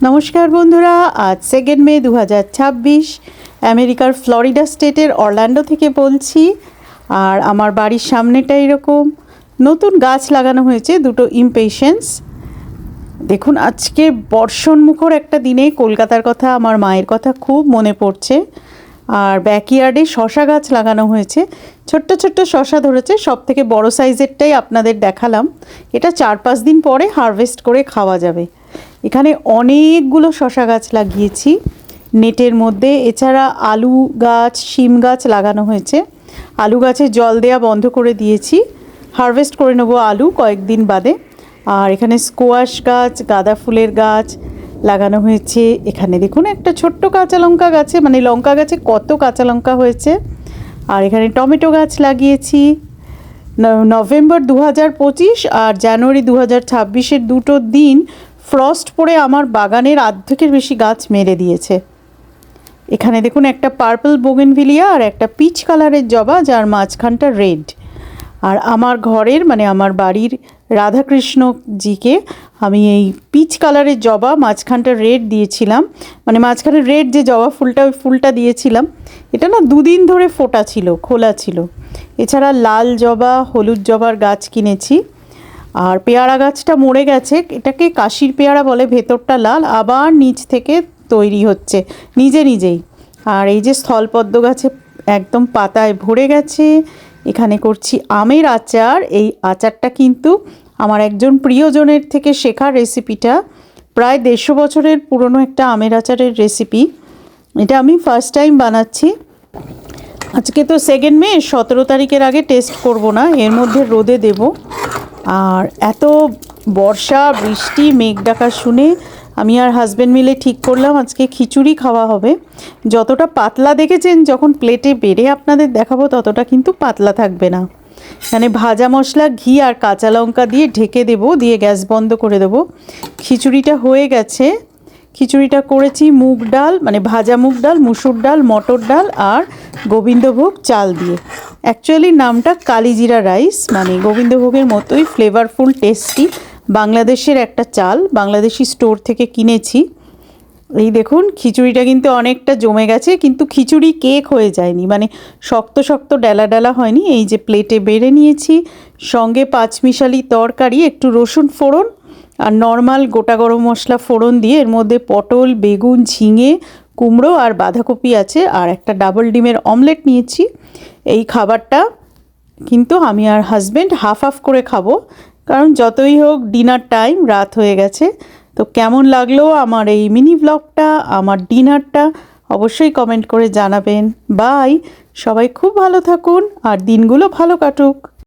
নমস্কার বন্ধুরা, আজ 2 মে 2026 আমেরিকার ফ্লোরিডা স্টেটের অরল্যান্ডো থেকে বলছি। আর আমার বাড়ির সামনেটা এরকম নতুন গাছ লাগানো হয়েছে, দুটো ইমপেশেন্স। দেখুন, আজকে বর্ষণমুখর একটা দিনে কলকাতার কথা, আমার মায়ের কথা খুব মনে পড়ছে। আর ব্যাকইয়ার্ডে শশা গাছ লাগানো হয়েছে, ছোট্ট ছোট্ট শশা ধরেছে, সব থেকে বড় সাইজেরটাই আপনাদের দেখালাম। এটা 4-5 দিন পরে হারভেস্ট করে খাওয়া যাবে। এখানে অনেকগুলো শশা গাছ লাগিয়েছি নেটের মধ্যে। এছাড়া আলু গাছ, শিম গাছ লাগানো হয়েছে। আলু গাছে জল দেওয়া বন্ধ করে দিয়েছি, হারভেস্ট করে নেবো আলু কয়েকদিন বাদে। আর এখানে স্কোয়াশ গাছ, গাঁদা ফুলের গাছ লাগানো হয়েছে। এখানে দেখুন একটা ছোট্ট কাঁচা লঙ্কা গাছে, মানে লঙ্কা গাছে কত কাঁচা লঙ্কা হয়েছে। আর এখানে টমেটো গাছ লাগিয়েছি। নভেম্বর 2025 আর জানুয়ারি 2026-এর দুটো দিন ফ্রস্ট পড়ে আমার বাগানের অর্ধেকের বেশি গাছ মেরে দিয়েছে। এখানে দেখুন একটা পার্পল বোগেনভিলিয়া আর একটা পিচ কালারের জবা, যার মাঝখানটা রেড। আর আমার ঘরের, মানে আমার বাড়ির রাধাকৃষ্ণজিকে আমি এই পিচ কালারের জবা, মাঝখানটা রেড দিয়েছিলাম। মানে মাঝখানে রেড যে জবা ফুলটা, ওই ফুলটা দিয়েছিলাম। এটা না 2 দিন ধরে ফোটা ছিল, খোলা ছিল। এছাড়া লাল জবা, হলুদ জবার গাছ কিনেছি। আর পেয়ারা গাছটা মরে গেছে, এটাকে কাশির পেয়ারা বলে, ভেতরটা লাল, আবার নিচ থেকে তৈরি হচ্ছে নিজে নিজেই। আর এই যে স্থলপদ্ম গাছে একদম পাতায় ভরে গেছে। এখানে করছি আমের আচার। এই আচারটা কিন্তু আমার একজন প্রিয়জনের থেকে শেখা রেসিপিটা, প্রায় 150 বছরের পুরনো একটা আমের আচারের রেসিপি। এটা আমি ফার্স্ট টাইম বানাচ্ছি। আজকে তো 2 মে, 17 তারিখের আগে টেস্ট করব না, এর মধ্যে রোদে দেব। আর এত বর্ষা, বৃষ্টি, মেঘ ডাকা শুনে আমি আর হাজব্যান্ড মিলে ঠিক করলাম আজকে খিচুড়ি খাওয়া হবে। যতটা পাতলা দেখেছেন, যখন প্লেটে বেড়ে আপনাদের দেখাবো ততটা কিন্তু পাতলা থাকবে না। মানে ভাজা মশলা, ঘি আর কাঁচা লঙ্কা দিয়ে ঢেকে দেবো, দিয়ে গ্যাস বন্ধ করে দেবো। খিচুড়িটা হয়ে গেছে। খিচুড়িটা করেছি মুগ ডাল, মানে ভাজা মুগ ডাল, মুসুর ডাল, মটর ডাল আর গোবিন্দভোগ চাল দিয়ে। অ্যাকচুয়ালি নামটা কালিজিরা রাইস, মানে গোবিন্দভোগের মতোই ফ্লেভারফুল, টেস্টি, বাংলাদেশের একটা চাল, বাংলাদেশি স্টোর থেকে কিনেছি। এই দেখুন, খিচুড়িটা কিন্তু অনেকটা জমে গেছে, কিন্তু খিচুড়ি কেক হয়ে যায়নি, মানে শক্ত শক্ত ডালা ডালা হয়নি। এই যে প্লেটে বেড়ে নিয়েছি, সঙ্গে 5 মিশালি তরকারি, একটু রসুন ফোড়ন আর নর্মাল গোটা গরম মশলা ফোড়ন দিয়ে, এর মধ্যে পটল, বেগুন, ঝিঙে, কুমড়ো আর বাঁধাকপি আছে, আর একটা ডাবল ডিমের অমলেট নিয়েছি। এই খাবারটা কিন্তু আমি আর হাজব্যান্ড হাফ হাফ করে খাবো, কারণ যতই হোক ডিনার টাইম, রাত হয়ে গেছে। তো কেমন লাগলো আমার এই মিনি ব্লগটা, আমার ডিনারটা, অবশ্যই কমেন্ট করে জানাবেন। বাই, সবাই খুব ভালো থাকুন আর দিনগুলো ভালো কাটুক।